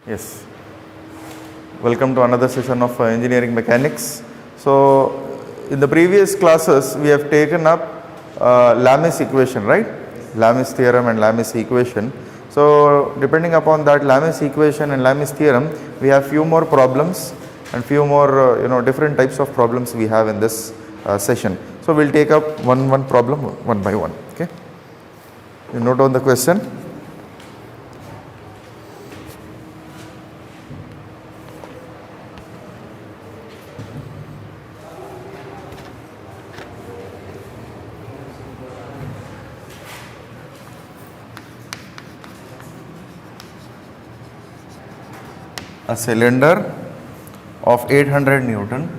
Yes. Welcome to another session of engineering mechanics. So, in the previous classes, we have taken up Lamis equation, right? Lamis theorem and Lamis equation. So, depending upon that Lamis equation and Lamis theorem, we have few more problems and few more different types of problems we have in this session. So, we will take up one problem one by one. Okay. You note down the question. A cylinder of 800 Newton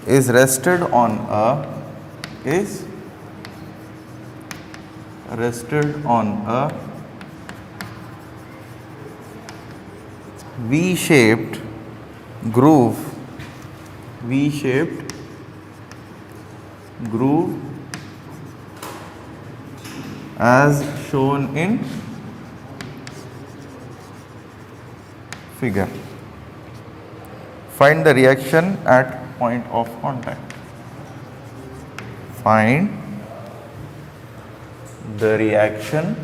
is rested on a V-shaped groove as shown in figure. Find the reaction at point of contact. Find the reaction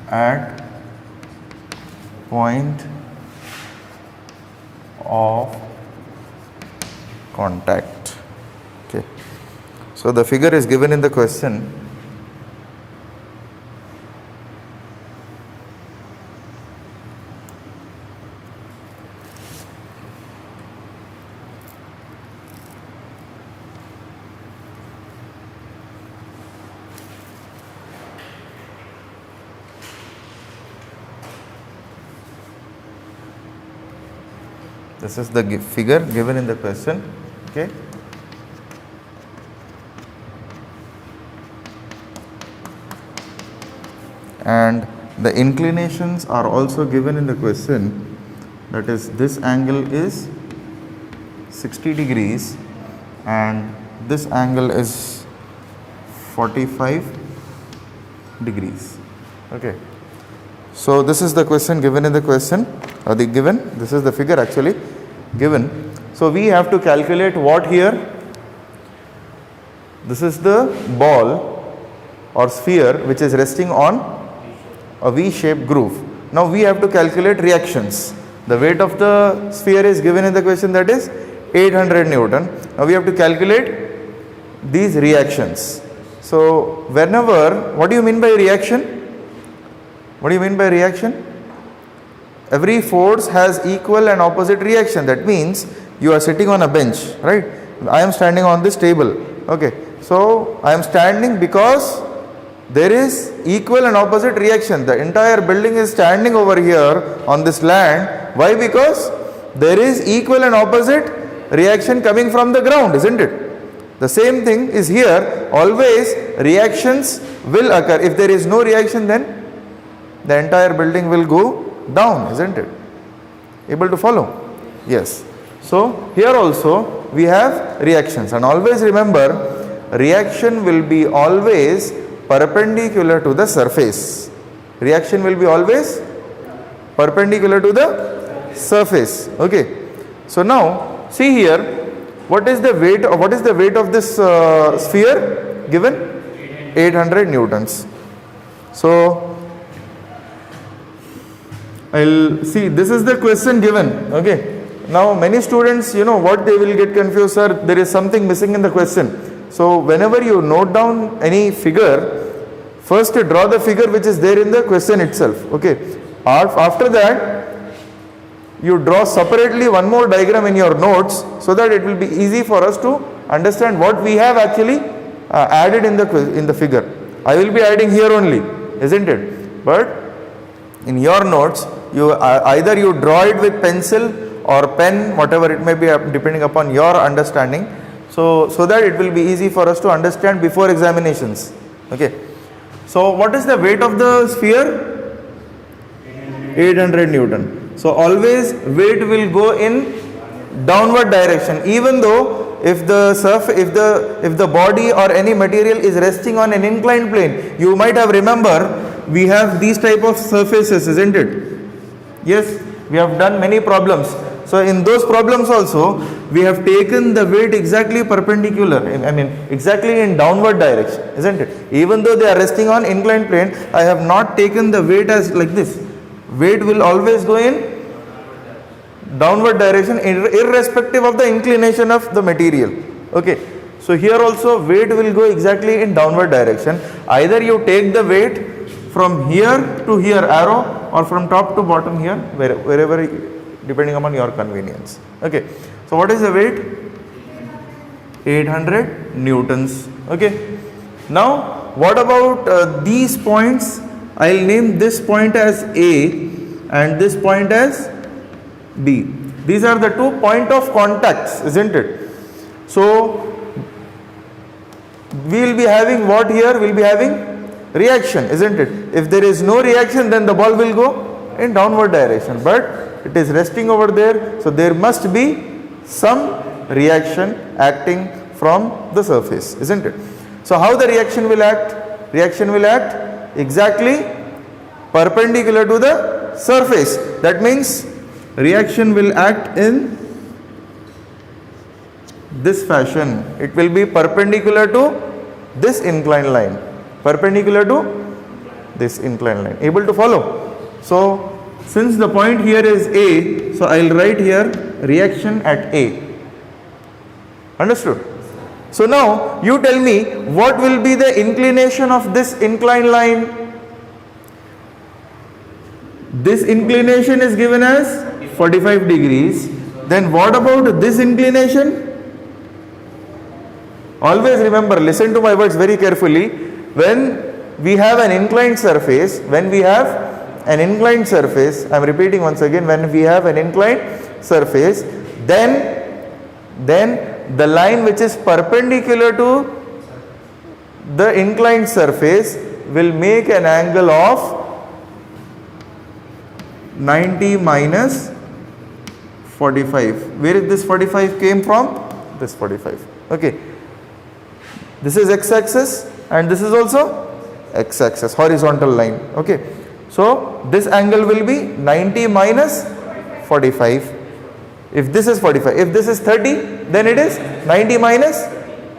at point of contact. Okay. So the figure is given in the question. This is the figure given in the question. Okay. And the inclinations are also given in the question, that is, this angle is 60 degrees and this angle is 45 degrees. Okay. So this is the question given in the question, or this is the figure actually given. So we have to calculate what here? This is the ball or sphere which is resting on a V-shaped groove. Now we have to calculate reactions. The weight of the sphere is given in the question, that is 800 Newton. Now we have to calculate these reactions. So whenever, what do you mean by reaction? What do you mean by reaction? Every force has equal and opposite reaction. That means you are sitting on a bench, right? I am standing on this table. Okay. So I am standing because there is equal and opposite reaction. The entire building is standing over here on this land. Why? Because there is equal and opposite reaction coming from the ground, isn't it? The same thing is here. Always reactions will occur. If there is no reaction, then the entire building will go down, isn't it? Able to follow? Yes. So here also we have reactions, and always remember, reaction will be always perpendicular to the surface. Reaction will be always perpendicular to the surface. Okay. So now see here, what is the weight of this sphere given? 800 newtons. So I'll see, this is the question given. Okay. Now many students, what they will get confused, sir, there is something missing in the question. So whenever you note down any figure, first draw the figure which is there in the question itself. Okay. After that, you draw separately one more diagram in your notes, so that it will be easy for us to understand what we have actually added in the figure. I will be adding here only, isn't it? But in your notes, either you draw it with pencil or pen, whatever it may be, depending upon your understanding, so that it will be easy for us to understand before examinations. Okay. So what is the weight of the sphere? 800 Newton. So always weight will go in downward direction, even though if the body or any material is resting on an inclined plane, you might have remember we have these type of surfaces, isn't it? Yes, we have done many problems. So in those problems also, we have taken the weight exactly perpendicular, exactly in downward direction, isn't it? Even though they are resting on inclined plane, I have not taken the weight as like this. Weight will always go in downward direction irrespective of the inclination of the material. Okay, so here also weight will go exactly in downward direction. Either you take the weight from here to here arrow, or from top to bottom here, wherever depending upon your convenience. Okay, so what is the weight? 800 newtons. Okay, now what about these points? I'll name this point as A and this point as B. These are the 2 point of contacts, isn't it? So we will be having what here? We will be having reaction, isn't it? If there is no reaction, then the ball will go in downward direction, but it is resting over there, so there must be some reaction acting from the surface, isn't it? So how the reaction will act? Reaction will act exactly perpendicular to the surface. That means reaction will act in this fashion. It will be perpendicular to this inclined line. Perpendicular to this inclined line. Able to follow? So since the point here is A, so I will write here reaction at A. Understood? So now you tell me what will be the inclination of this inclined line. This inclination is given as 45 degrees. Then what about this inclination? Always remember, listen to my words very carefully. When we have an inclined surface, I am repeating once again, when we have an inclined surface, then the line which is perpendicular to the inclined surface will make an angle of 90 minus 45. Where is this 45 came from? This 45. Okay. This is x-axis and this is also x-axis, horizontal line. Okay. So this angle will be 90 minus 45. If this is 45, if this is 30, then it is 90 minus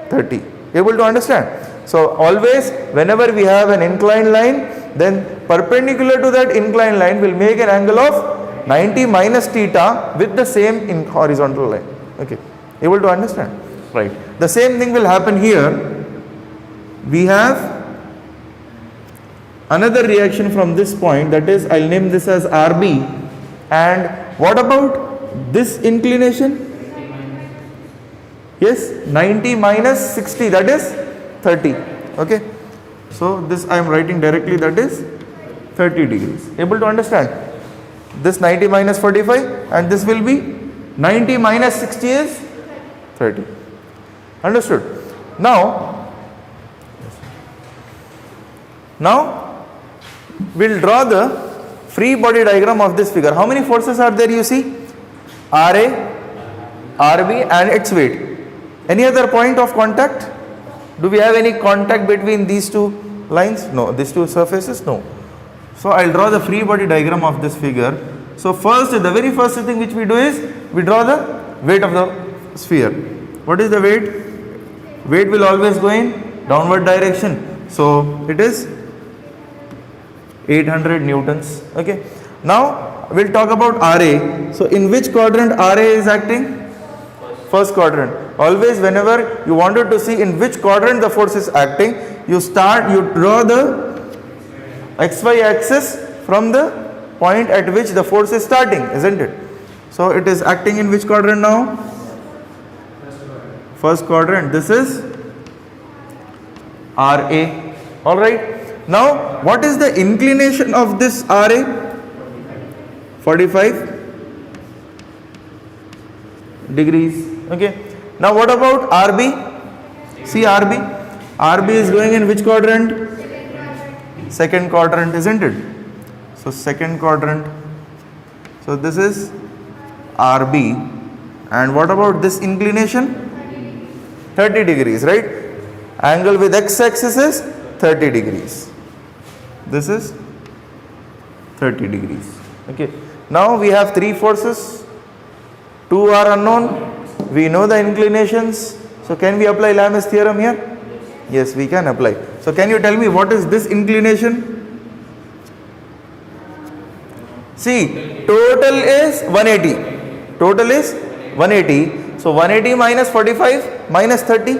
30. Able to understand? So always whenever we have an inclined line, then perpendicular to that inclined line will make an angle of 90 minus theta with the same in horizontal line. Okay. Able to understand? Right. The same thing will happen here. We have another reaction from this point, that is, I'll name this as RB. And what about this inclination? Yes, 90 minus 60, that is 30. Okay. So this I am writing directly, that is 30 degrees. Able to understand? This 90 minus 45 and this will be 90 minus 60 is 30. Understood? Now we'll draw the free body diagram of this figure. How many forces are there you see? RA, RB and its weight. Any other point of contact? Do we have any contact between these two lines? No. These two surfaces? No. So I'll draw the free body diagram of this figure. So first, the very first thing which we do is we draw the weight of the sphere. What is the weight? Weight will always go in downward direction. So it is 800 newtons. Okay. Now we'll talk about RA. So in which quadrant RA is acting? First quadrant. Always whenever you wanted to see in which quadrant the force is acting, you draw the xy axis from the point at which the force is starting, isn't it? So it is acting in which quadrant now? First quadrant. This is RA. Alright. Now what is the inclination of this RA? 45 degrees. Okay. Now what about RB? See RB. RB is going in which quadrant? Second quadrant, isn't it? So second quadrant. So this is RB. And what about this inclination? 30 degrees, right? Angle with x-axis is 30 degrees. This is 30 degrees. Okay. Now we have three forces. Two are unknown. We know the inclinations. So can we apply Lam's theorem here? Yes, we can apply. So can you tell me what is this inclination? See, total is 180. Total is 180. So 180 minus 45 minus 30.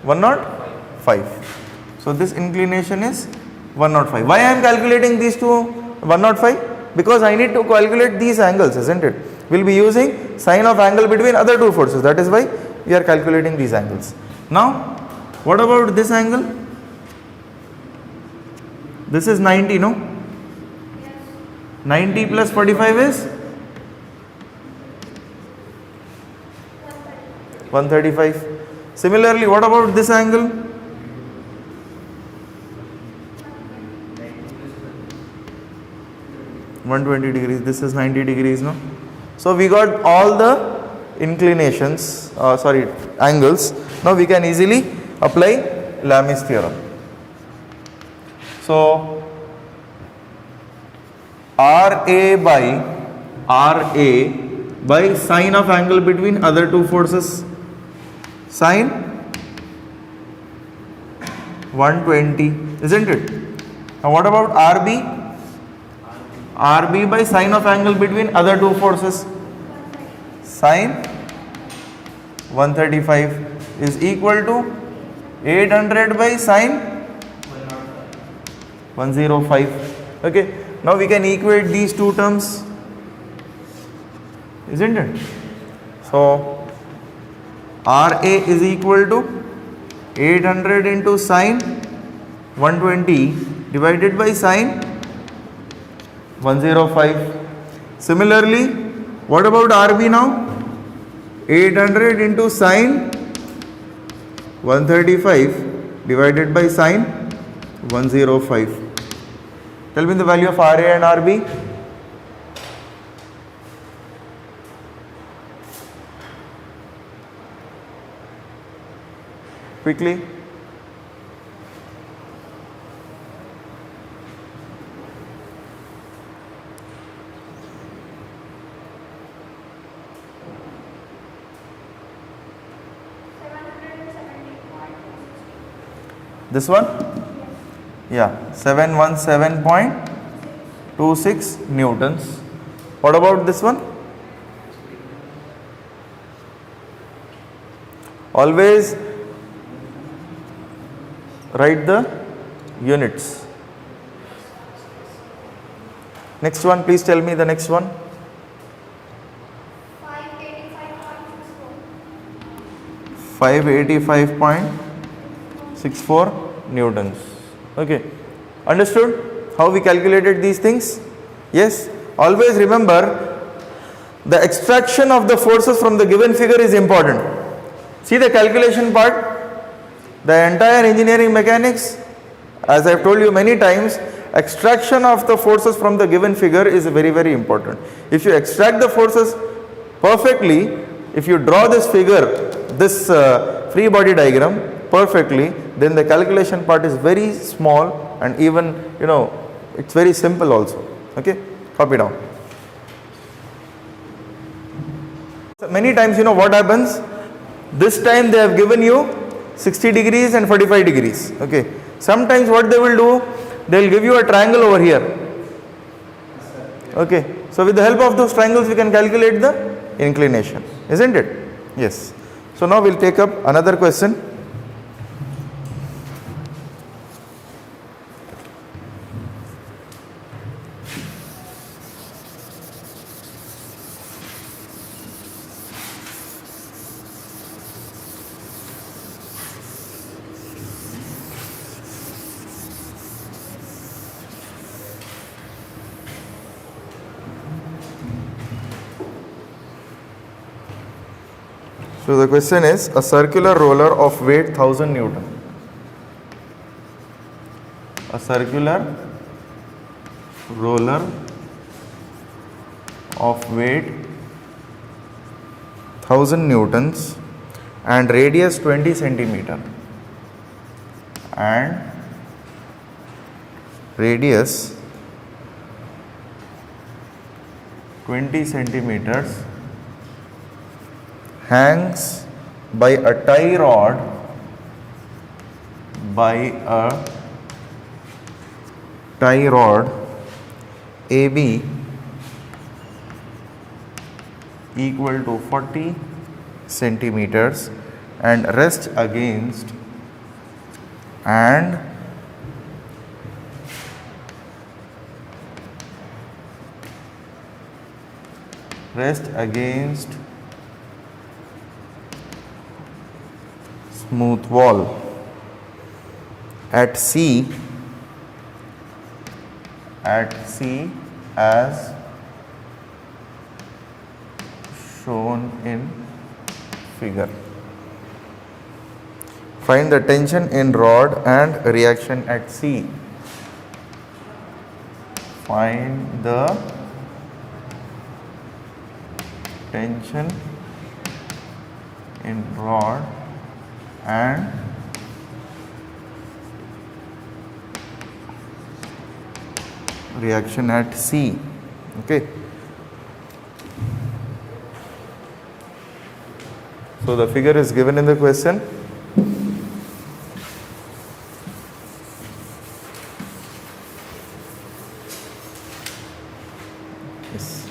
105. So this inclination is 105. Why I am calculating these two 105? Because I need to calculate these angles, isn't it? We'll be using sine of angle between other two forces. That is why we are calculating these angles. Now, what about this angle? This is 90, no? 90 plus 45 is 135. Similarly, what about this angle? (120 degrees). This is 90 degrees, no? So we got all the inclinations, angles. Now we can easily apply Lam's theorem. So RA by sine of angle between other two forces, sine 120, isn't it? Now what about RB? RB by sine of angle between other two forces, sine 135 is equal to 800 by sine 105. Okay, now we can equate these two terms, isn't it? So RA is equal to 800 into sine 120 divided by sine 105. Similarly, what about RB now? 800 into sine 135 divided by sine 105. Tell me the value of RA and RB. Quickly. This one? Yeah, 717.26 newtons. What about this one? Always write the units. Next one, please tell me the next one. 585.64 newtons. Okay, understood how we calculated these things? Yes, always remember the extraction of the forces from the given figure is important. See the calculation part, the entire engineering mechanics, as I have told you many times, extraction of the forces from the given figure is very, very important. If you extract the forces perfectly, if you draw this figure, this free body diagram perfectly, then the calculation part is very small and even, it's very simple also. Okay, copy down. So many times, what happens, this time they have given you 60 degrees and 45 degrees. Okay, sometimes what they will do, they will give you a triangle over here. Okay, so with the help of those triangles we can calculate the inclination, isn't it? Yes. So now we will take up another question. So the question is, a circular roller of weight 1000 Newton. A circular roller of weight 1000 newtons and radius 20 centimeter and radius 20 centimeters hangs by a tie rod AB equal to 40 centimeters and rest against smooth wall at C as shown in figure. Find the tension in rod and reaction at C. Find the tension in rod and reaction at C. Okay. So the figure is given in the question. Yes.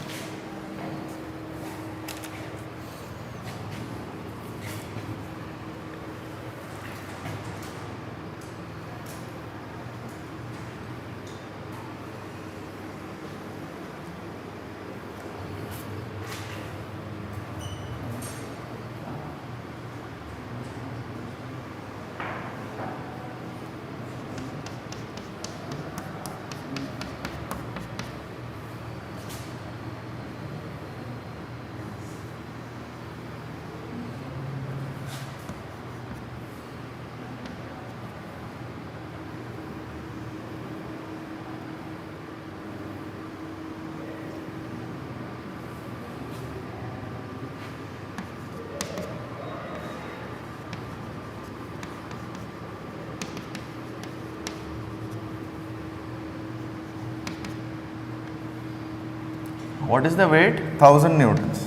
What is the weight? 1000 newtons.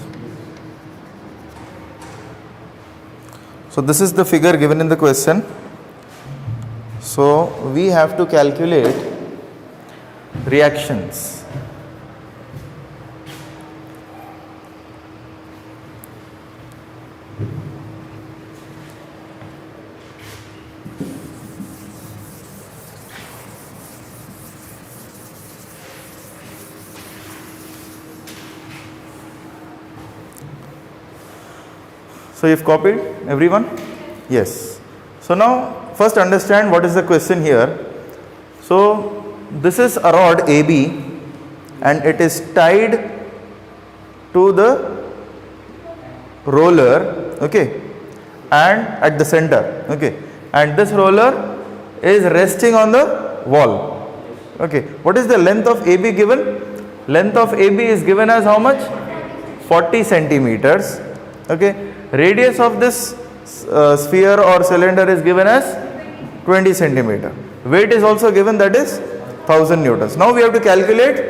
So this is the figure given in the question. So we have to calculate reactions. So you've copied, everyone? Yes. So now first understand what is the question here. So this is a rod AB and it is tied to the roller, okay, and at the center, okay, and this roller is resting on the wall, okay. What is the length of AB given? Length of AB is given as how much? 40 centimeters, okay. Radius of this sphere or cylinder is given as 20 centimeter. Weight is also given, that is 1000 newtons. Now we have to calculate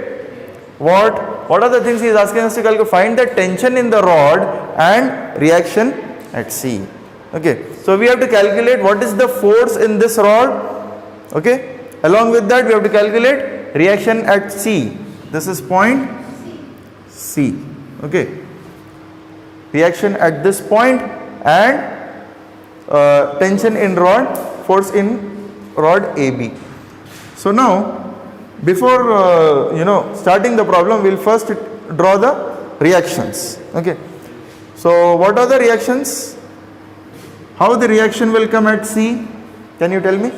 what are the things he is asking us to calculate. Find the tension in the rod and reaction at C. Okay. So we have to calculate what is the force in this rod. Okay. Along with that we have to calculate reaction at C. This is point C. Okay. Reaction at this point and tension in rod, force in rod AB. So now before starting the problem, we will first draw the reactions. Okay. So what are the reactions? How the reaction will come at C? Can you tell me?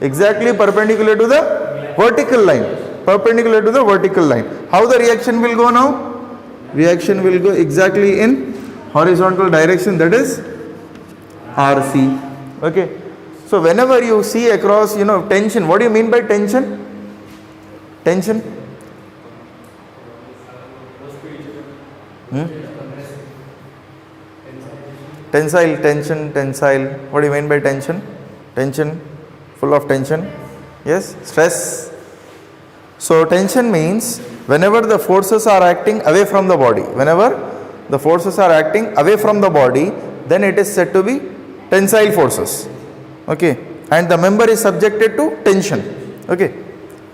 Exactly perpendicular to the vertical line. Perpendicular to the vertical line. How the reaction will go now? Reaction will go exactly in horizontal direction, that is RC. Okay. So whenever you see across tension, what do you mean by tension? Tension? Tensile, tension, tensile. What do you mean by tension? Tension, full of tension. Yes, stress. So tension means whenever the forces are acting away from the body, whenever the forces are acting away from the body, then it is said to be tensile forces. Okay, and the member is subjected to tension. Okay,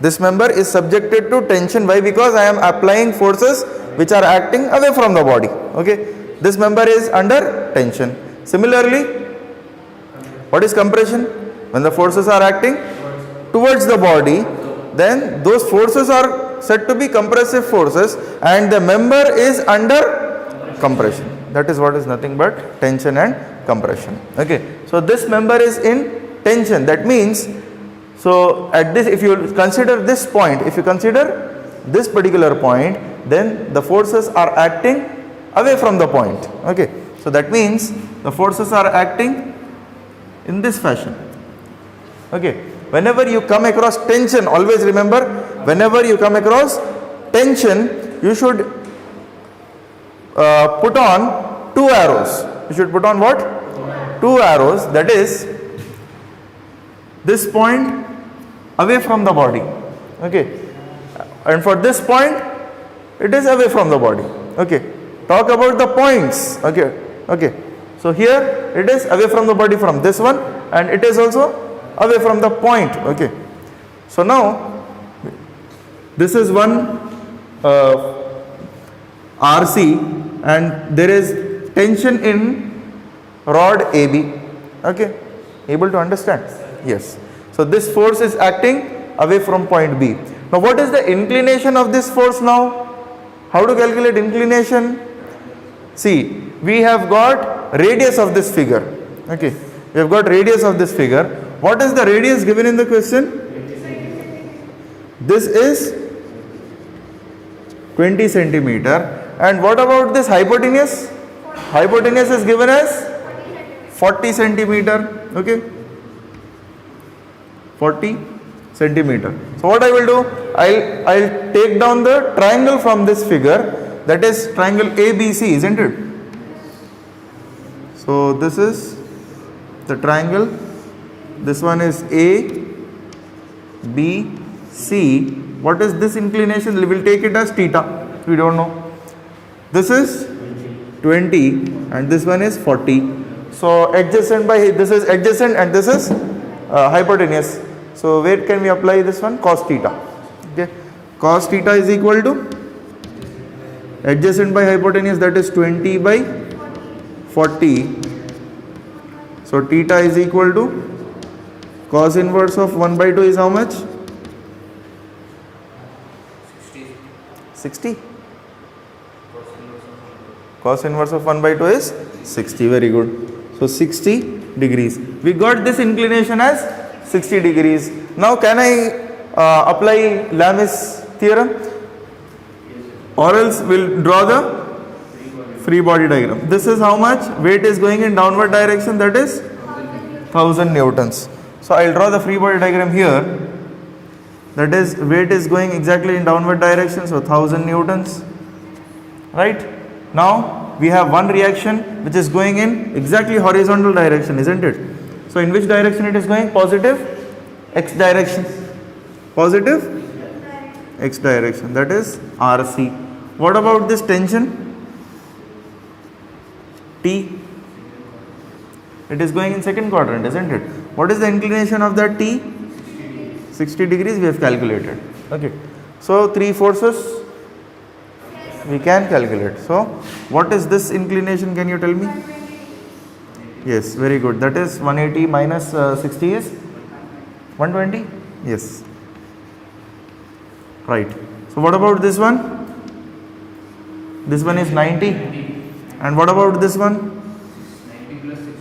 this member is subjected to tension. Why? Because I am applying forces which are acting away from the body. Okay, this member is under tension. Similarly, what is compression? When the forces are acting towards the body, then those forces are said to be compressive forces and the member is under compression. That is what is nothing but tension and compression. Okay, so this member is in tension. That means, so at this, if you consider this point, if you consider this particular point, then the forces are acting away from the point. Okay, so that means the forces are acting in this fashion. Okay, whenever you come across tension, always remember, whenever you come across tension, you should put on two arrows. You should put on what? Two arrows, that is this point away from the body. Okay, and for this point it is away from the body. Okay, talk about the points. Okay, so here it is away from the body from this one and it is also away from the point. Okay, so now this is one RC and there is tension in rod AB. Okay, able to understand? Yes. So this force is acting away from point B. Now what is the inclination of this force now? How to calculate inclination? See, we have got radius of this figure. Okay, we have got radius of this figure. What is the radius given in the question? This is 20 centimeter. And what about this hypotenuse? Hypotenuse is given as 40 centimeter. Okay, 40 centimeter. So what I will do, I'll take down the triangle from this figure, that is triangle ABC, isn't it? So this is the triangle, this one is A, B, C. What is this inclination? We will take it as theta, we don't know. This is 20 and this one is 40. So adjacent by, this is adjacent and this is hypotenuse. So where can we apply this one? Cos theta. Okay, cos theta is equal to adjacent by hypotenuse, that is 20 by 40. So theta is equal to cos inverse of 1 by 2 is how much? 60. Cos inverse of 1 by 2 is 60. Very good. So 60 degrees. We got this inclination as 60 degrees. Now can I apply Lamis theorem? Or else we'll draw the free body diagram. This is how much weight is going in downward direction, that is 1000 newtons. So I'll draw the free body diagram here. That is, weight is going exactly in downward direction, so 1000 newtons. Right? Now we have one reaction which is going in exactly horizontal direction, isn't it? So in which direction it is going? Positive x direction. Positive x direction, that is RC. What about this tension? T. It is going in second quadrant, isn't it? What is the inclination of that T? 60 degrees we have calculated. Okay. So three forces we can calculate. So what is this inclination? Can you tell me? Yes, very good. That is 180 minus 60 is 120? Yes. Right. So what about this one? This one is 90. And what about this one? 90 plus 60.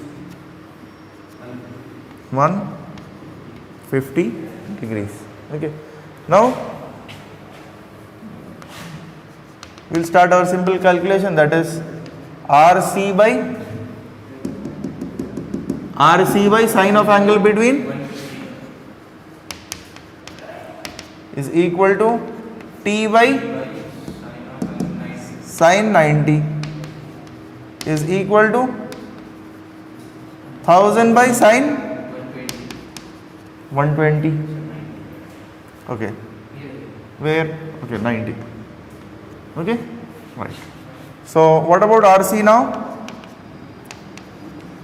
150 degrees. Okay. Now we'll start our simple calculation, that is RC by sine of angle between is equal to T by sine 90 is equal to 1000 by sine 120. Okay. Where? Okay, 90. Okay? Right. So what about RC now?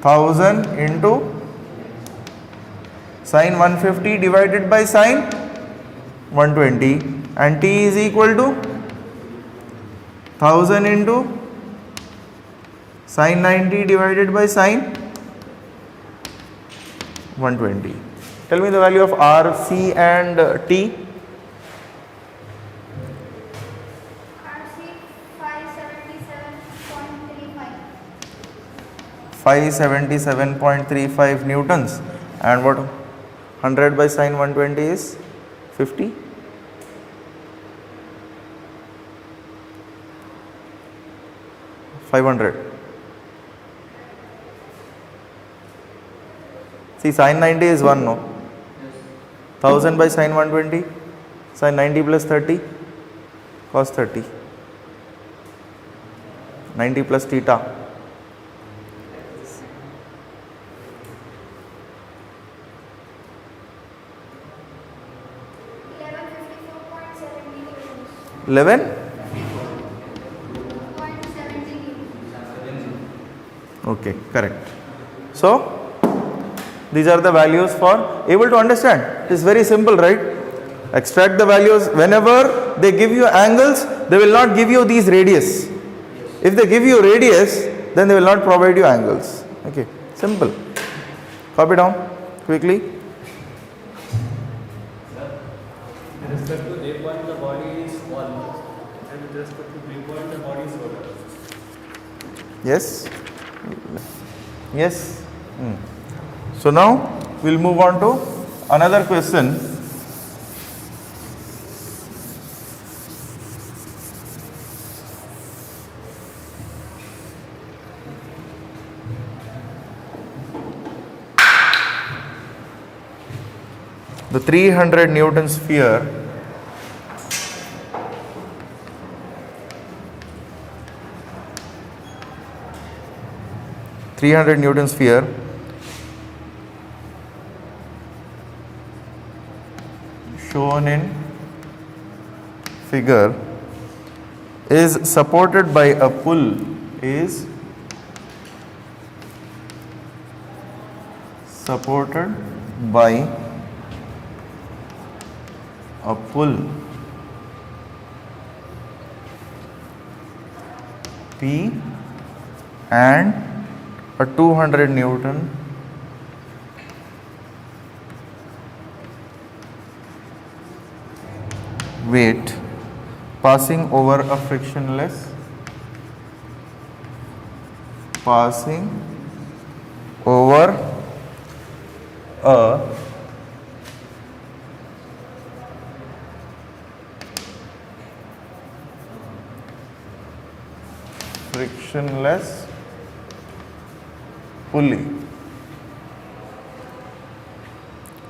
1000 into sine 150 divided by sine 120, and T is equal to 1000 into sine 90 divided by sine 120. Tell me the value of R, C and T. RC 577.35. 577.35 newtons, and what 100 by sine 120 is 50. $500. See, sine 90 is 1, no? 1000 by sine 120, sine 90 plus 30, cos 30, 90 plus theta. $1154.70. 11? 0.70. Okay, correct. So, these are the values for, able to understand? It is very simple, right? Extract the values. Whenever they give you angles, they will not give you these radius. If they give you radius, then they will not provide you angles. Okay, simple. Copy down quickly. With respect to A point, the body is small, and with respect to B point, the body is larger. Yes? Yes? So now we'll move on to another question. The 300 Newton sphere shown in figure is supported by a pull, is supported by a pull P and a 200 Newton weight passing over a frictionless pulley.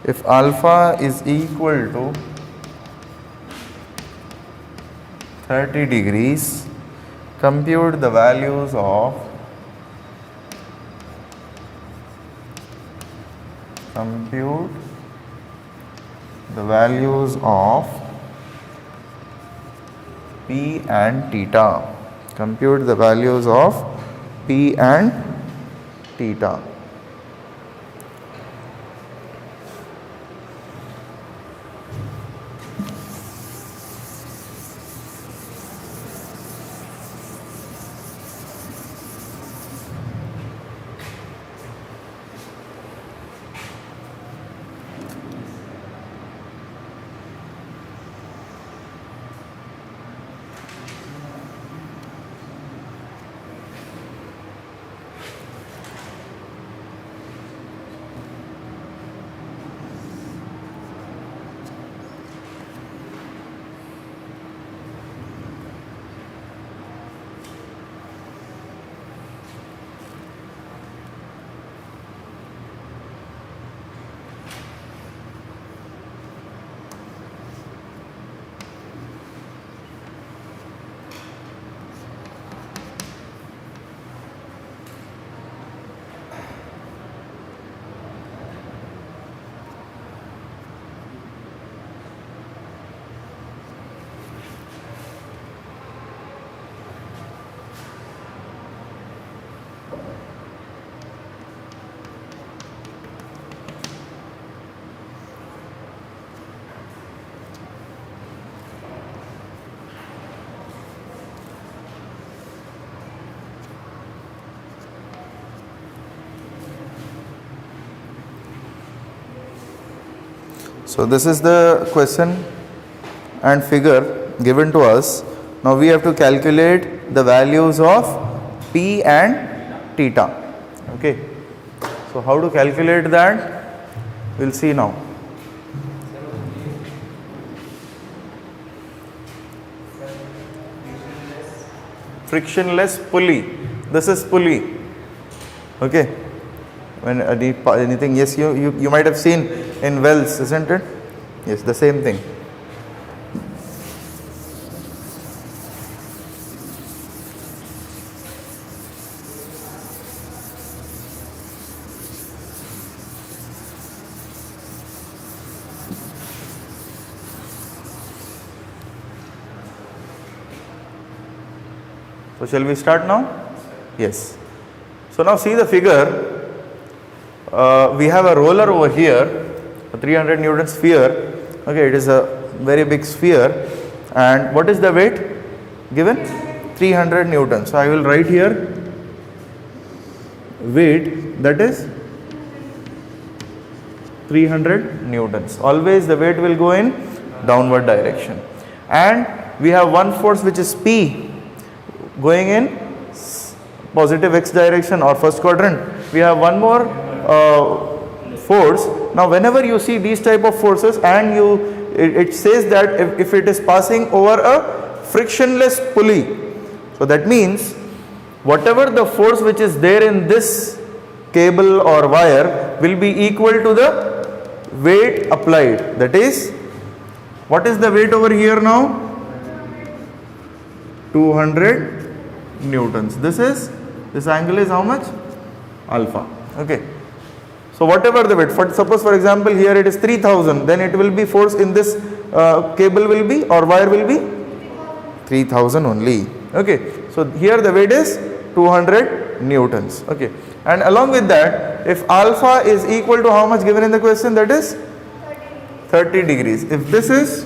If alpha is equal to 30 degrees, compute the values of P and theta. Compute the values of P and theta. So this is the question and figure given to us. Now we have to calculate the values of P and theta. Okay. So how to calculate that? We'll see now. Frictionless pulley. This is pulley. Okay. When anything, yes, you might have seen in wells, isn't it? Yes, the same thing. So shall we start now? Yes. So now see the figure. We have a roller over here, a 300 Newton sphere. Okay, it is a very big sphere. And what is the weight given? 300 Newton. So I will write here weight, that is 300 Newtons. Always the weight will go in downward direction. And we have one force which is P going in positive x direction or first quadrant. We have one more force. Now whenever you see these type of forces and it says that if it is passing over a frictionless pulley, so that means whatever the force which is there in this cable or wire will be equal to the weight applied. That is, what is the weight over here now? 200 Newtons. This angle is how much? Alpha. Okay. So whatever the weight, suppose for example here it is 3000, then it will be force in this cable will be or wire will be 3000 only. Okay. So here the weight is 200 Newtons. Okay. And along with that, if alpha is equal to how much given in the question, that is 30 degrees. If this is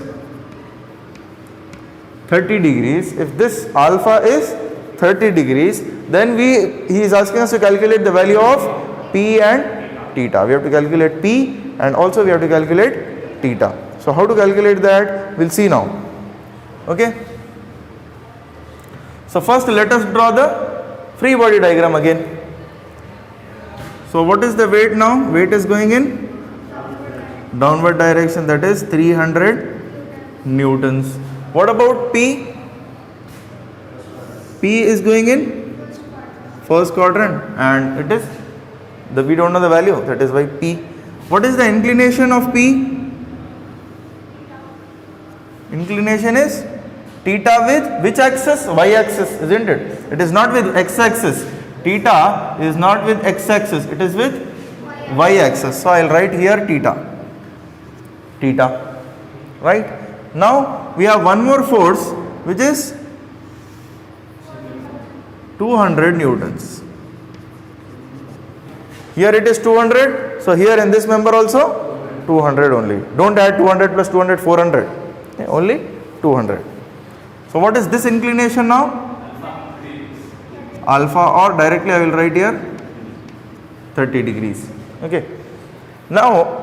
30 degrees, if this alpha is 30 degrees, then he is asking us to calculate the value of P and theta. We have to calculate P and also we have to calculate theta. So how to calculate that? We'll see now. Okay. So first let us draw the free body diagram again. So what is the weight now? Weight is going in downward direction, that is 300 Newtons. What about P? P is going in first quadrant and it is we don't know the value, that is why P. What is the inclination of P? Inclination is theta with which axis? Y axis, isn't it? It is not with x axis. Theta is not with x axis, it is with y axis. So I will write here theta. Theta. Right? Now we have one more force which is 200 Newtons. Here it is 200. So here in this member also 200 only. Don't add 200 plus 200, 400. Okay, only 200. So what is this inclination now? Alpha, or directly I will write here 30 degrees. Okay. Now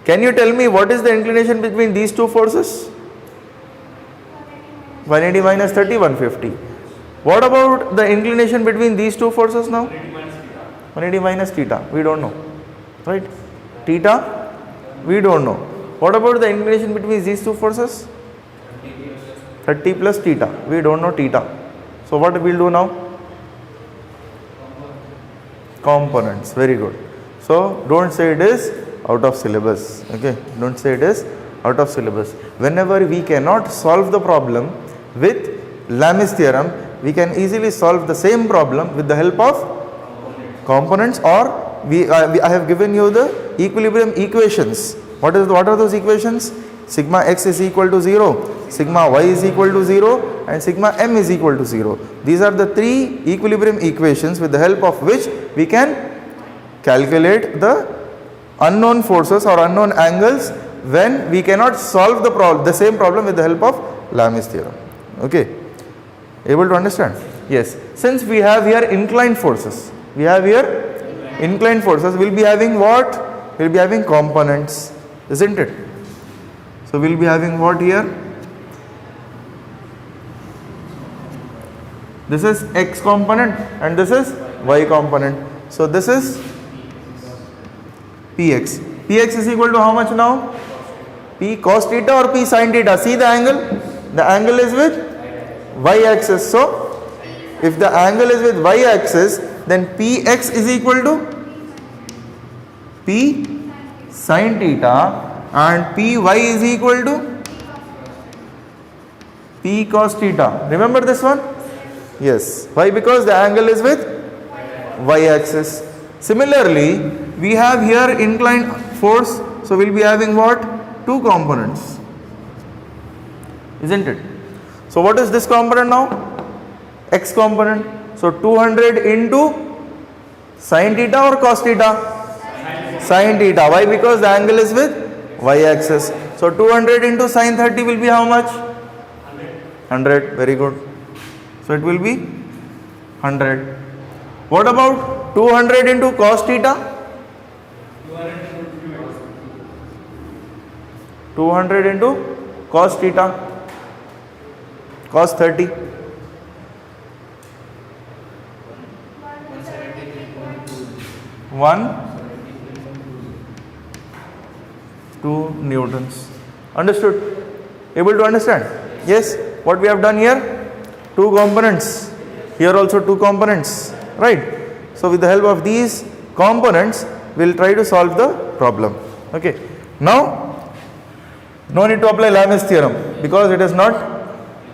can you tell me what is the inclination between these two forces? 180 minus 30, 150. What about the inclination between these two forces now? 180 minus theta, we don't know. Right? Theta, we don't know. What about the inclination between these two forces? 30 plus theta, we don't know theta. So what we will do now? Components, very good. So don't say it is out of syllabus. Okay, don't say it is out of syllabus. Whenever we cannot solve the problem with Lami's theorem, we can easily solve the same problem with the help of components, or I have given you the equilibrium equations. What are those equations? Sigma x is equal to 0, sigma y is equal to 0 and sigma m is equal to 0. These are the three equilibrium equations with the help of which we can calculate the unknown forces or unknown angles when we cannot solve the same problem with the help of Lami's theorem. Okay, able to understand? Yes. Since we have here inclined forces, we'll be having what? We'll be having components. isn't it? So we'll be having what here? This is x component and this is y component. So this is px. Px is equal to how much now? P cos theta or P sin theta? See the angle? The angle is with y axis. So if the angle is with y axis, then Px is equal to P sin theta and Py is equal to P cos theta. Remember this one? Yes. Why? Because the angle is with y axis. Similarly, we have here inclined force. So we'll be having what? Two components. Isn't it? So what is this component now? X component. So 200 into sin theta or cos theta? Sin theta. Why? Because the angle is with y axis. So 200 into sin 30 will be how much? 100. Very good. So it will be 100. What about 200 into cos theta? 200 into cos theta. Cos 30. 2 newtons. Understood? Able to understand? Yes. What we have done here? Two components. Here also two components. Right? So with the help of these components, we will try to solve the problem. Okay. Now, no need to apply Lamè's theorem because it is not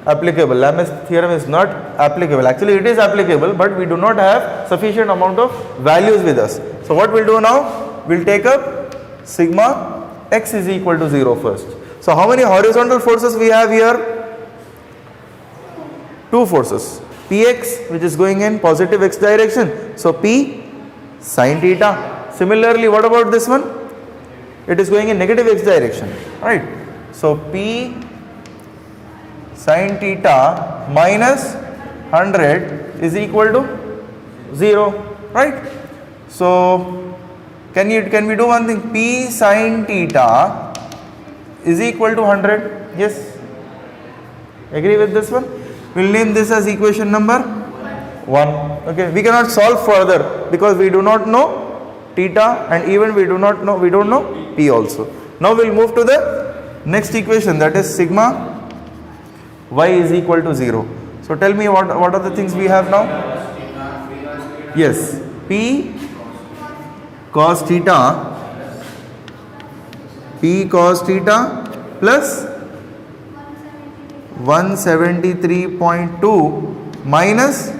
applicable. Lamè's theorem is not applicable. Actually, it is applicable, but we do not have sufficient amount of values with us. So what we'll do now? We'll take up sigma x is equal to 0 first. So how many horizontal forces we have here? Two forces. Px, which is going in positive x direction. So P sin theta. Similarly, what about this one? It is going in negative x direction. Right? So P sin theta minus 100 is equal to 0. Right? So can we do one thing? P sin theta is equal to 100. Yes. Agree with this one? We'll name this as equation number 1. Okay. We cannot solve further because we do not know theta and even we don't know P also. Now we'll move to the next equation, that is sigma y is equal to 0. So tell me what are the things we have now? Yes. P cos theta plus 173.2 minus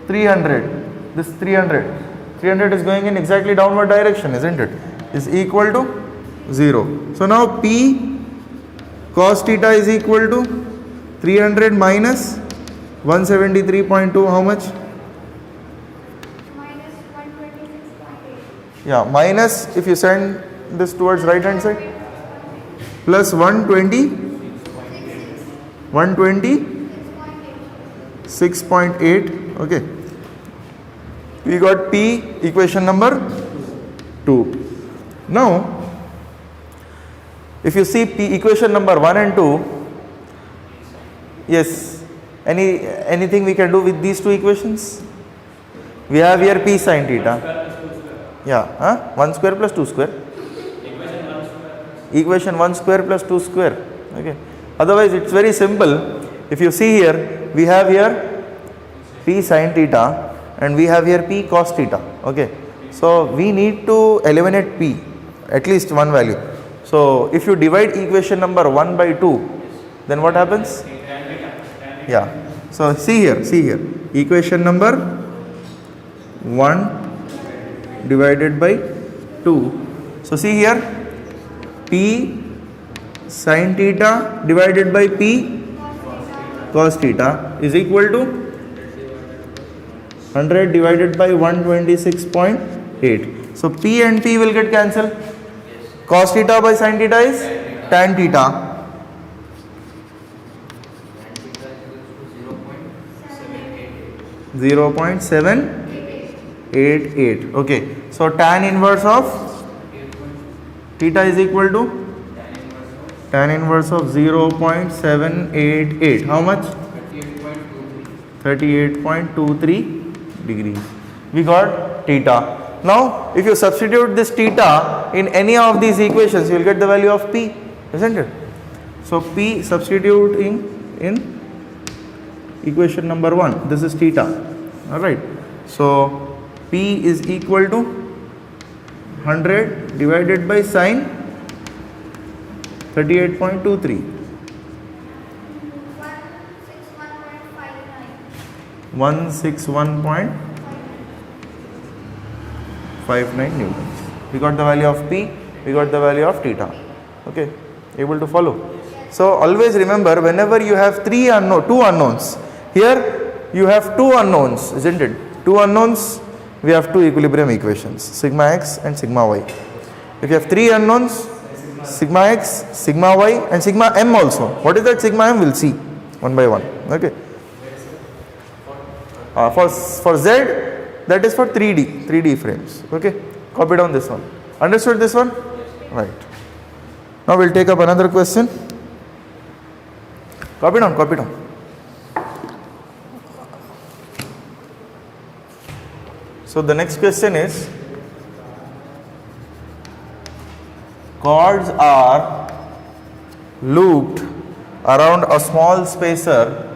300. This 300 is going in exactly downward direction, isn't it? Is equal to 0. So now P cos theta is equal to 300 minus 173.2, how much? Minus 126.8. Yeah, minus, if you send this towards right hand side, plus 126.8. Okay. We got P, equation number 2. Now, if you see P, equation number 1 and 2, yes, anything we can do with these two equations? We have here P sin theta. Yeah, 1 square plus 2 square. Equation 1 square plus 2 square. Okay. Otherwise, it's very simple. If you see here, we have here P sin theta and we have here P cos theta. Okay. So we need to eliminate P, at least one value. So if you divide equation number 1 by 2, then what happens? Yeah. So see here. Equation number 1 divided by 2. So see here, P sin theta divided by P cos theta is equal to 100 divided by 126.8. So P and P will get cancelled. Cos theta by sin theta is tan theta. 0.788. Okay. So tan inverse of Theta is equal to tan inverse of 0.788. How much? 38.23 degrees. We got theta. Now, if you substitute this theta in any of these equations, you will get the value of P, isn't it? So, P substituting in equation number 1. This is theta. Alright. So, P is equal to 100 divided by sine 38.23. 161.59. 161.59 newtons. We got the value of P, we got the value of theta. Okay, able to follow? So always remember, whenever you have two unknowns, here you have two unknowns, isn't it? Two unknowns, we have two equilibrium equations, sigma x and sigma y. If you have three unknowns, sigma x, sigma y and sigma m also. What is that sigma m? We'll see one by one. Okay. For Z, that is for 3D frames. Okay, copy down this one. Understood this one? Right. Now we'll take up another question. Copy down, copy down. So the next question is, cords are looped around a small spacer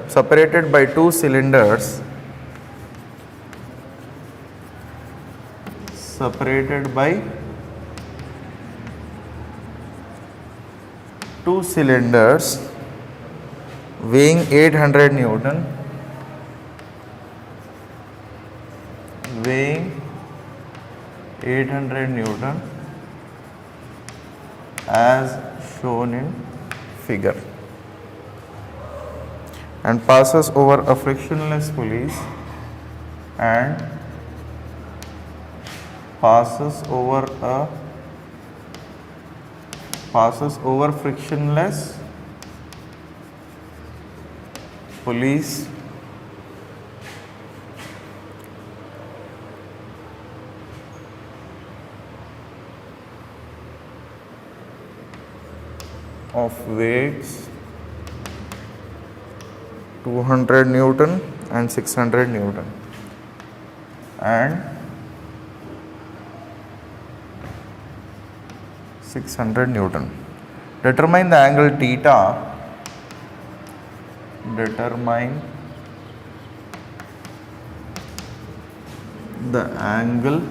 separated by two cylinders weighing 800 Newton as shown in figure, and passes over a frictionless pulley and passes over frictionless pulleys of weights 200 Newton and 600 Newton and 600 Newton. Determine the angle theta. Determine the angle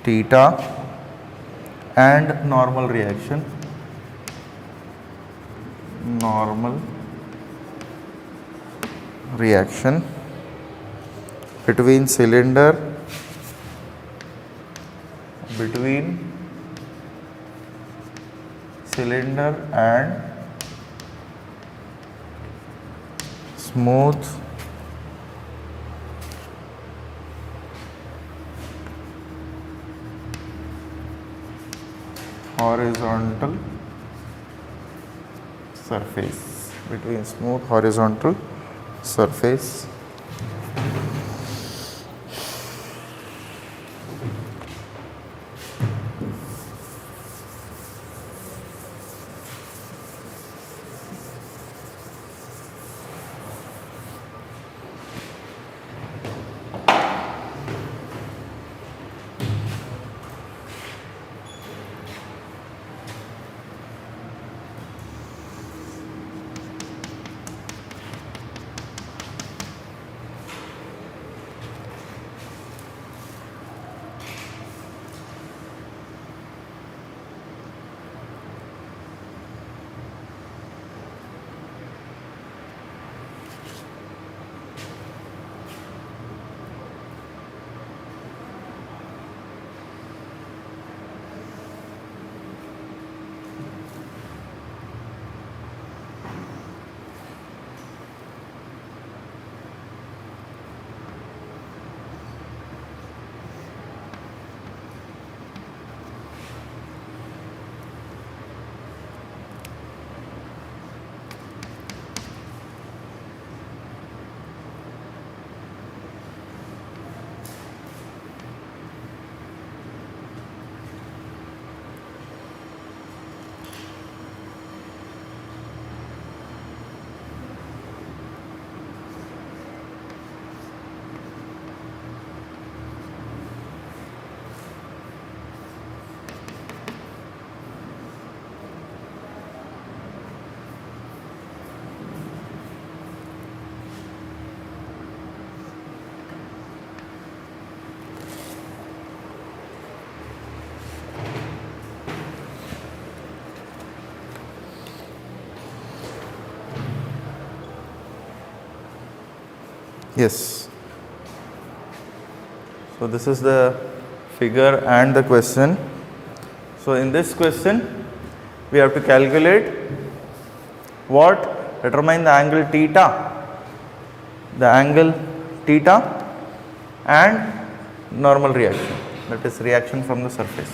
theta and normal reaction. Between cylinder and smooth horizontal surface. Yes. So this is the figure and the question. So in this question, we have to calculate what? Determine the angle theta. The angle theta and normal reaction, that is reaction from the surface.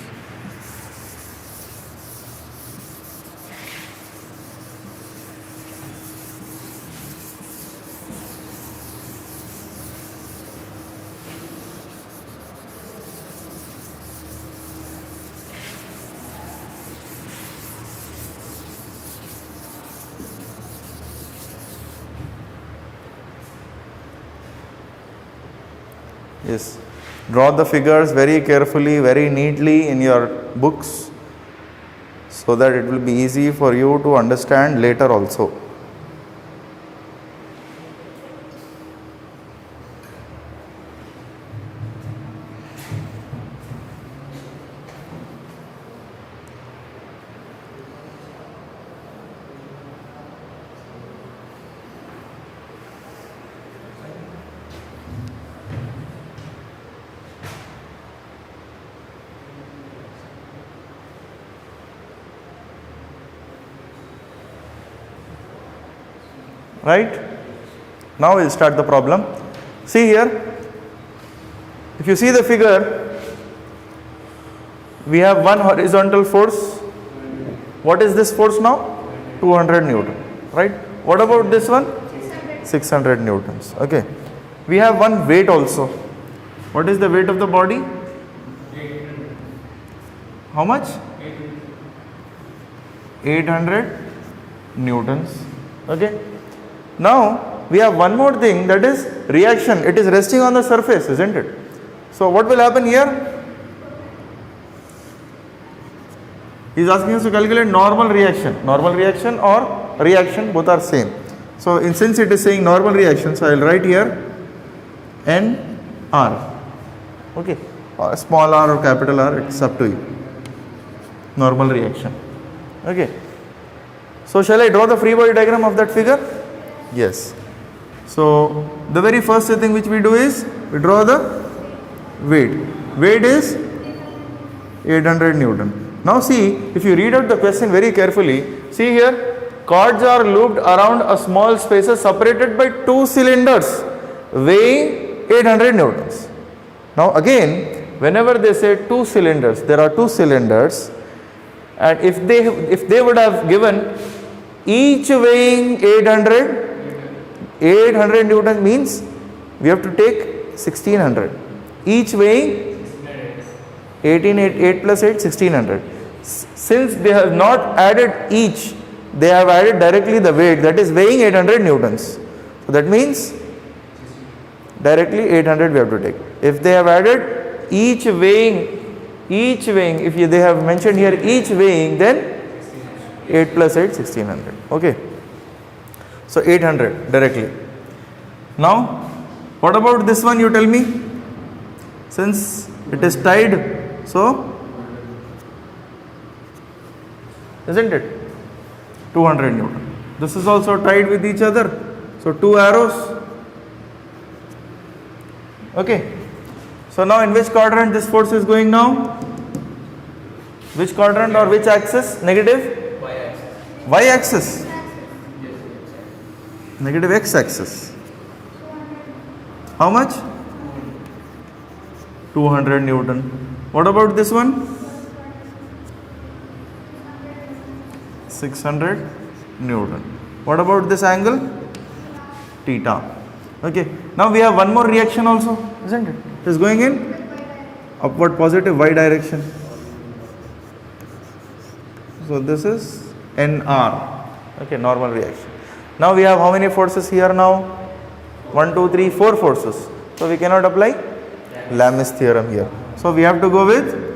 Yes, draw the figures very carefully, very neatly in your books, so that it will be easy for you to understand later also. Right? Now we'll start the problem. See here, if you see the figure, we have one horizontal force. What is this force now? 200 Newton. Right? What about this one? 600 Newtons. Okay. We have one weight also. What is the weight of the body? How much? 800 Newtons. Okay. Now we have one more thing, that is reaction. It is resting on the surface, isn't it? So what will happen here? He is asking us to calculate normal reaction. Normal reaction or reaction, both are same. So since it is saying normal reaction, so I will write here NR. Okay, or small r or capital R, it's up to you. Normal reaction. Okay. So shall I draw the free body diagram of that figure? Yes. So the very first thing which we do is we draw the weight. Weight is 800 Newton. Now see, if you read out the question very carefully, see here, cords are looped around a small spaces separated by two cylinders weighing 800 Newtons. Now again, whenever they say two cylinders, there are two cylinders, and if they would have given each weighing 800 Newton means we have to take 1600. Each weighing 8 plus 8, 1600. Since they have not added each, they have added directly the weight, that is weighing 800 Newtons. So that means directly 800 we have to take. If they have added each weighing, if they have mentioned here each weighing, then 8 plus 8, 1600. Okay. So 800 directly. Now, what about this one, you tell me? Since it is tied, so isn't it? 200 Newton. This is also tied with each other. So 2 arrows. Okay. So now in which quadrant this force is going now? Which quadrant or which axis? Negative? Y axis. Negative x axis. How much? 200 Newton. What about this one? 600 Newton. What about this angle? Theta. Okay. Now we have one more reaction also, isn't it? It is going in upward positive y direction. So this is NR. Okay, normal reaction. Now we have how many forces here now? 1, 2, 3, 4 forces. So we cannot apply Lami's theorem here. So we have to go with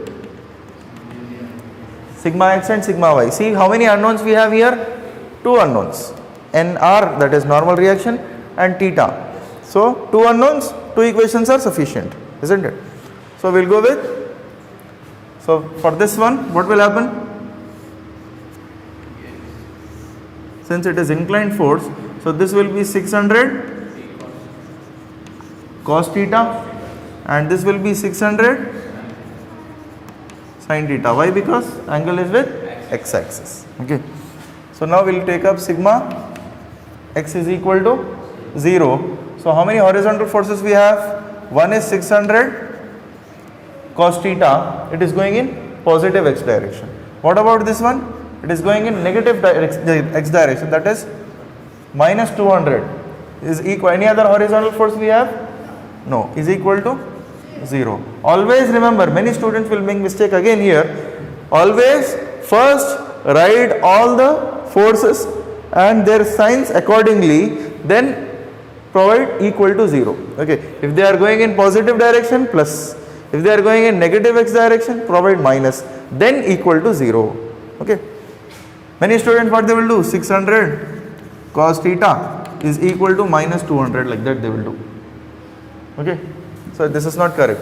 sigma x and sigma y. See how many unknowns we have here? 2 unknowns. NR, that is normal reaction, and theta. So 2 unknowns, 2 equations are sufficient, isn't it? So we'll go with, so for this one, what will happen? Since it is inclined force, so this will be 600 cos theta, and this will be 600 sin theta. Why? Because angle is with x axis. Okay. So now we'll take up sigma x is equal to 0. So how many horizontal forces we have? One is 600 cos theta. It is going in positive x direction. What about this one? It is going in negative x direction, that is minus 200 is equal. Any other horizontal force we have? No, is equal to 0. Always remember, many students will make mistake again here. Always first write all the forces and their signs accordingly, then provide equal to 0. Okay, if they are going in positive direction, plus. If they are going in negative x direction, provide minus, then equal to 0. Okay. Many students, what they will do? 600 cos theta is equal to minus 200, like that they will do. Okay. So this is not correct.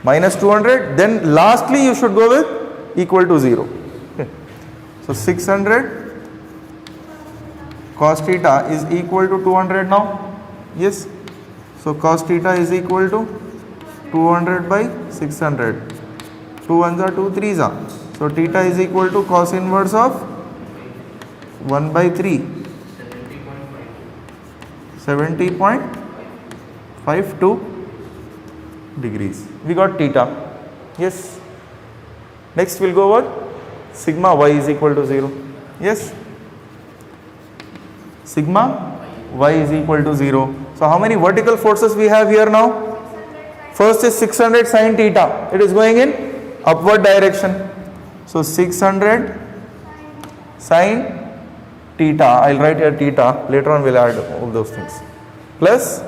Minus 200, then lastly you should go with equal to 0. Okay. So 600 cos theta is equal to 200 now. Yes. So cos theta is equal to 200 by 600. 2 ones are 2 threes are. So theta is equal to cos inverse of 1 by 3. 70.52 degrees. We got theta. Yes. Next we'll go over sigma y is equal to 0. Yes. Sigma y is equal to 0. So how many vertical forces we have here now? First is 600 sin theta. It is going in upward direction. So 600 sin theta. I'll write here theta. Later on we'll add all those things. Plus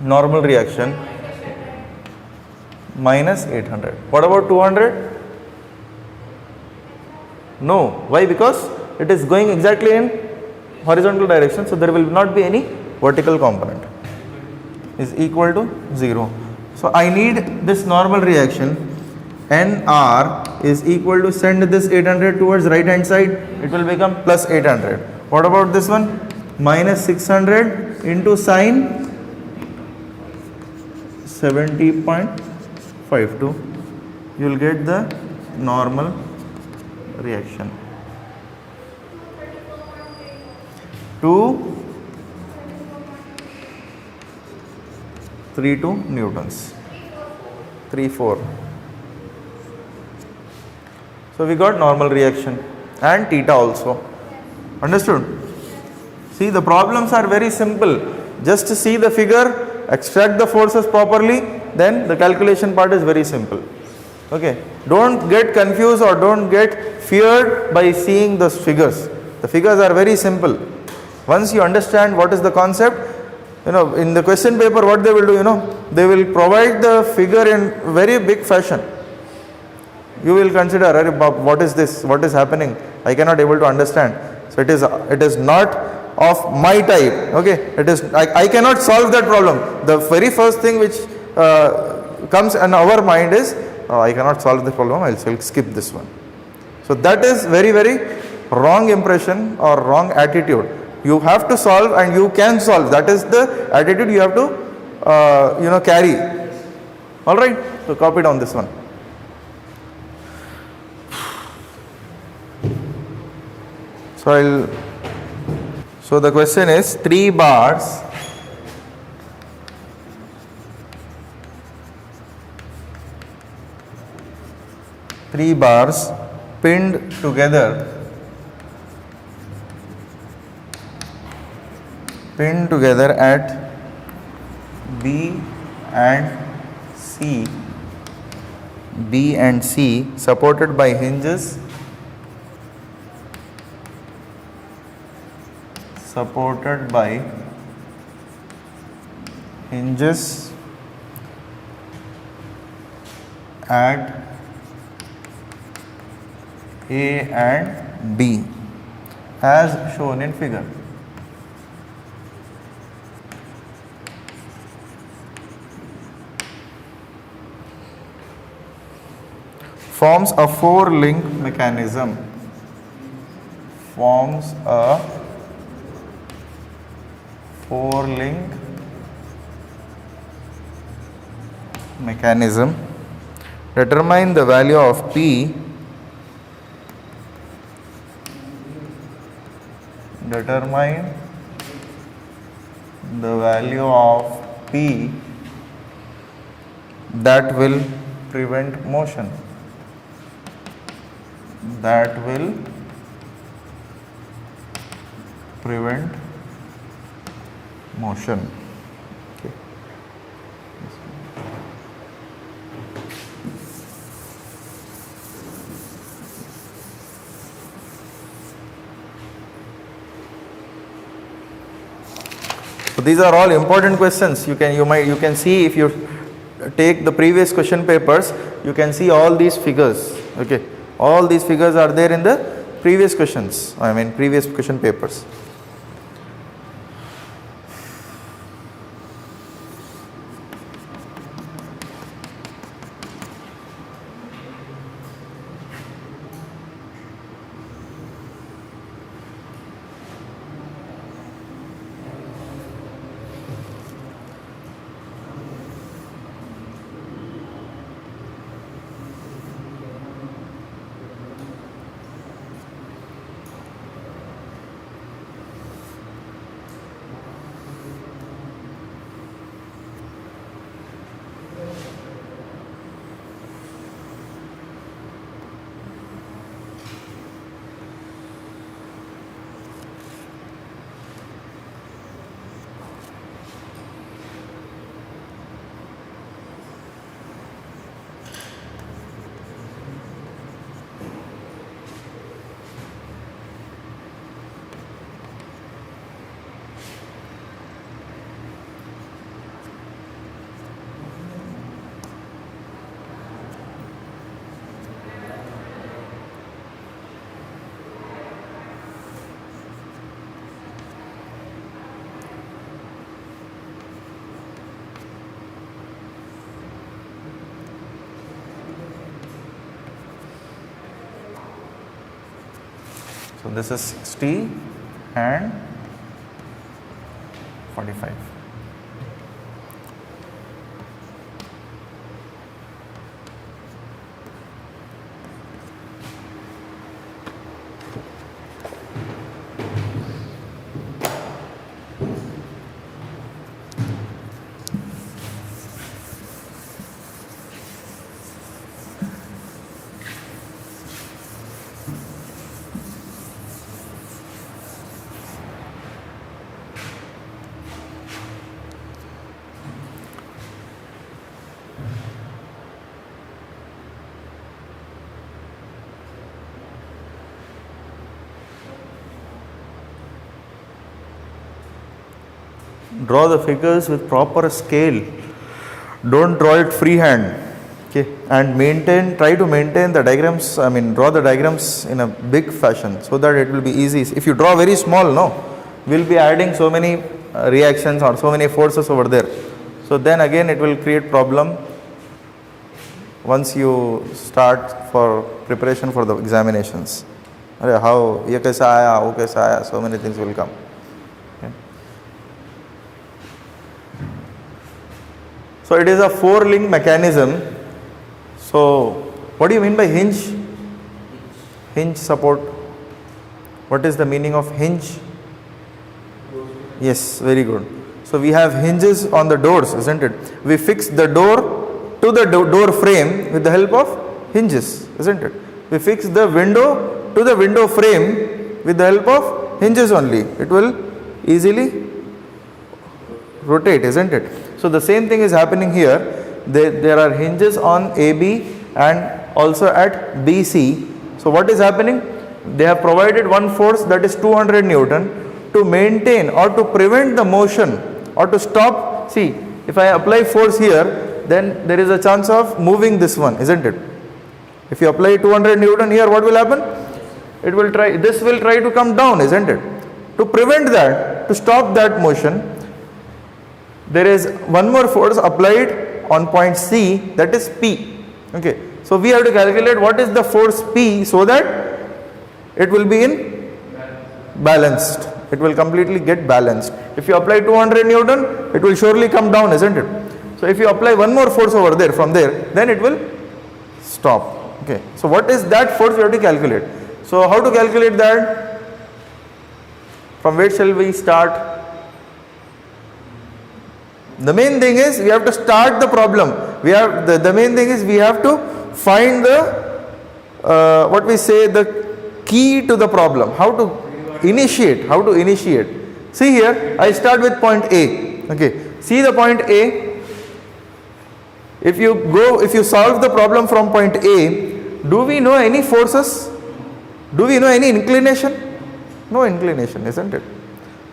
normal reaction minus 800. What about 200? No. Why? Because it is going exactly in horizontal direction. So there will not be any vertical component. Is equal to 0. So I need this normal reaction. NR is equal to, send this 800 towards right hand side, it will become plus 800. What about this one? Minus 600 into sine 70.52. You will get the normal reaction. 232 newtons. 34. So we got normal reaction and theta also. Understood? See, the problems are very simple. Just see the figure, extract the forces properly, then the calculation part is very simple. Okay. Don't get confused or don't get feared by seeing those figures. The figures are very simple. Once you understand what is the concept, in the question paper what they will do, they will provide the figure in very big fashion. You will consider, what is this? What is happening? I cannot able to understand. So it is not of my type. Okay. I cannot solve that problem. The very first thing which comes in our mind is, I cannot solve the problem, I will skip this one. So that is very, very wrong impression or wrong attitude. You have to solve and you can solve. That is the attitude you have to carry. Alright. So copy down this one. So the question is 3 bars pinned together at B and C supported by hinges at A and B as shown in figure. Forms a 4-link mechanism. 4-link mechanism. Determine the value of P. Determine the value of P that will prevent motion. That will prevent motion. Okay. So these are all important questions. You can see, if you take the previous question papers, you can see all these figures. Okay, all these figures are there in the previous questions. I mean previous question papers. So this is 60 and 45. Draw the figures with proper scale. Don't draw it freehand. Okay, and try to maintain the diagrams. Draw the diagrams in a big fashion so that it will be easy. If you draw very small, we'll be adding so many reactions or so many forces over there. So then again it will create problem once you start for preparation for the examinations. How ye kaisa aaya, wo kaisa aaya, so many things will come. Okay. So it is a 4-link mechanism. So what do you mean by hinge? Hinge support. What is the meaning of hinge? Yes, very good. So we have hinges on the doors, isn't it? We fix the door to the door frame with the help of hinges, isn't it? We fix the window to the window frame with the help of hinges only. It will easily rotate, isn't it? So the same thing is happening here. There are hinges on AB and also at BC. So what is happening? They have provided one force, that is 200 Newton, to maintain or to prevent the motion or to stop. See, if I apply force here, then there is a chance of moving this one, isn't it? If you apply 200 Newton here, what will happen? This will try to come down, isn't it? To prevent that, to stop that motion, there is one more force applied on point C, that is P. Okay, so we have to calculate what is the force P so that it will be in balanced. It will completely get balanced. If you apply 200 Newton, it will surely come down, isn't it? So if you apply one more force over there, from there, then it will stop. Okay. So what is that force we have to calculate? So how to calculate that? From where shall we start? The main thing is we have to start the problem. We have the main thing is we have to find the what we say, the key to the problem. How to initiate? How to initiate? See here, I start with point A. Okay. See the point A. If you solve the problem from point A, do we know any forces? Do we know any inclination? No inclination, isn't it?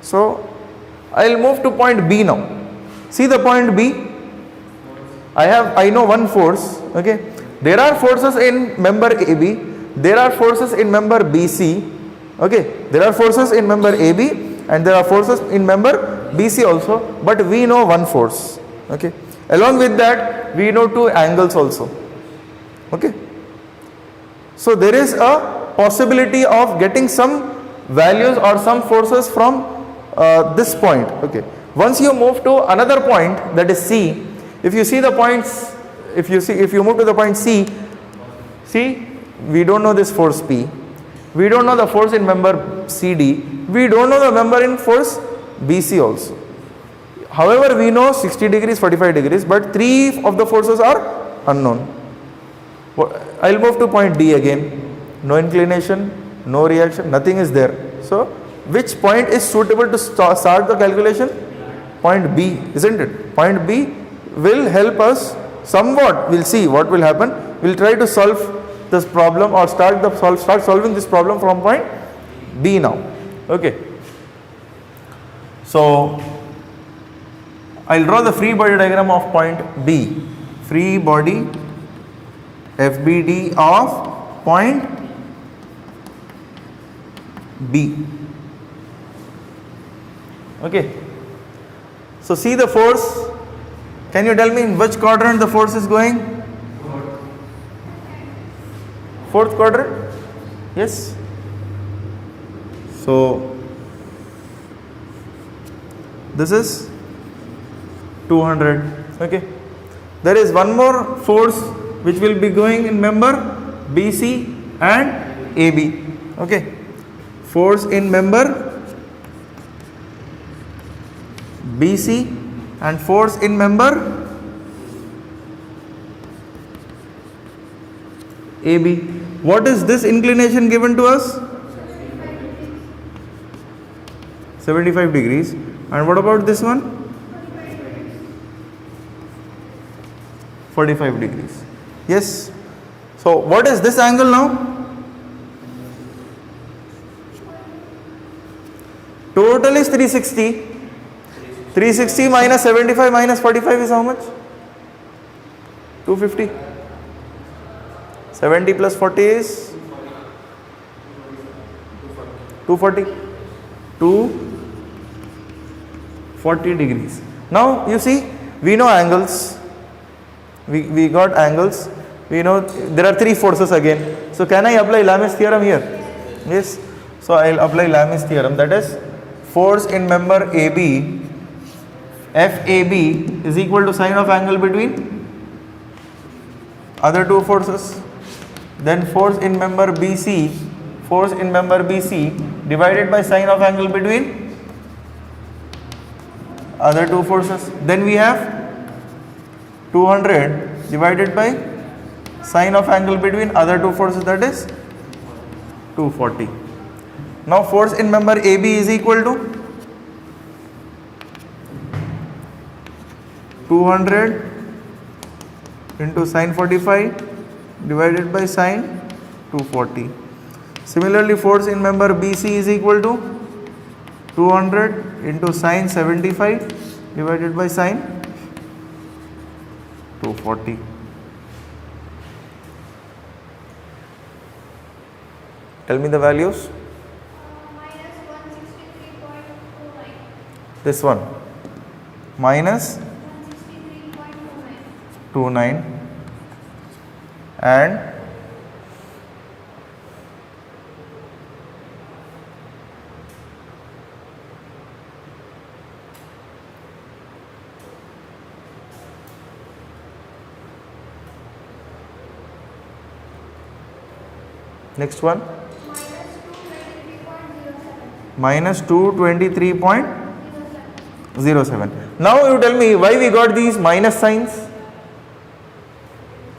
So I'll move to point B now. See the point B. I know one force. Okay. There are forces in member AB. There are forces in member BC. Okay. There are forces in member AB and there are forces in member BC also. But we know one force. Okay. Along with that, we know two angles also. Okay. So there is a possibility of getting some values or some forces from this point. Okay. Once you move to another point, that is C, if you see the points, if you move to the point C, see, we don't know this force P, we don't know the force in member CD, we don't know the member in force BC also. However, we know 60 degrees, 45 degrees, but three of the forces are unknown. I'll move to point D again. No inclination, no reaction, nothing is there. So, which point is suitable to start the calculation? Point B, isn't it? Point B will help us somewhat. We'll see what will happen. We'll try to solve this problem or start solving this problem from point B now. Okay. So I'll draw the free body diagram of point B. Free body FBD of point B. Okay. So see the force. Can you tell me in which quadrant the force is going? Fourth quadrant? Yes. So this is 200. Okay. There is one more force which will be going in member BC and AB. Okay. Force in member BC and force in member AB. What is this inclination given to us? 75 degrees. And what about this one? 45 degrees. Yes. So what is this angle now? Total is 360. 360 minus 75 minus 45 is how much? 250. 70 plus 40 is 240. 240 degrees. Now you see, we know angles. We got angles. We know there are three forces again. So can I apply Lamè's theorem here? Yes. So I will apply Lamè's theorem. That is, force in member AB, FAB is equal to sine of angle between other two forces. Then force in member BC divided by sine of angle between other two forces. Then we have 200 divided by sine of angle between other two forces, that is 240. Now force in member AB is equal to 200 into sine 45 divided by sine 240. Similarly, force in member BC is equal to 200 into sine 75 divided by sine 240. Tell me the values. Minus 163.29. This one. Minus 163.29. 29 and Next one. minus Minus 223.07. Now you tell me why we got these minus signs.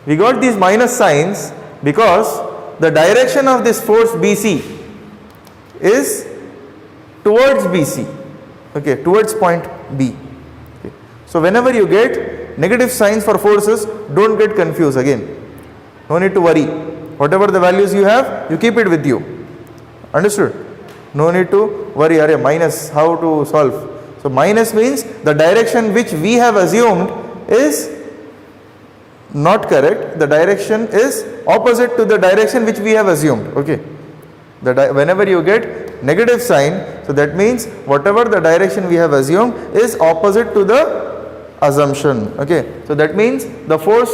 We got these minus signs because the direction of this force BC is towards BC, okay, towards point B. Okay. So whenever you get negative signs for forces, don't get confused again. No need to worry. Whatever the values you have, you keep it with you. Understood? No need to worry. Arey, minus, how to solve? So minus means the direction which we have assumed is not correct. The direction is opposite to the direction which we have assumed. Okay. Whenever you get negative sign, so that means whatever the direction we have assumed is opposite to the assumption. Okay. So that means the force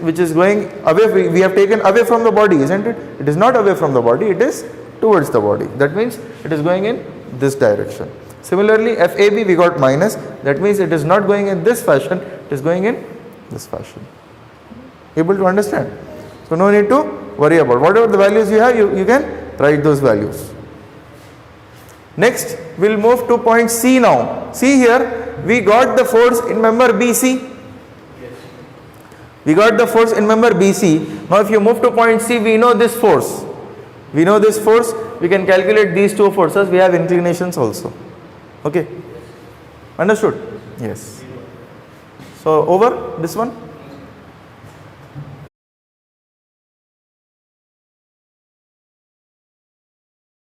which is going away, we have taken away from the body, isn't it? It is not away from the body, it is towards the body. That means it is going in this direction. Similarly, FAB we got minus, that means it is not going in this fashion, it is going in this fashion. Able to understand? So no need to worry about whatever the values you have, you can write those values. Next, we'll move to point C now. See here, we got the force in member BC. We got the force in member BC. Now if you move to point C, we know this force. We know this force, we can calculate these two forces, we have inclinations also. Okay? Understood? Yes. So over this one.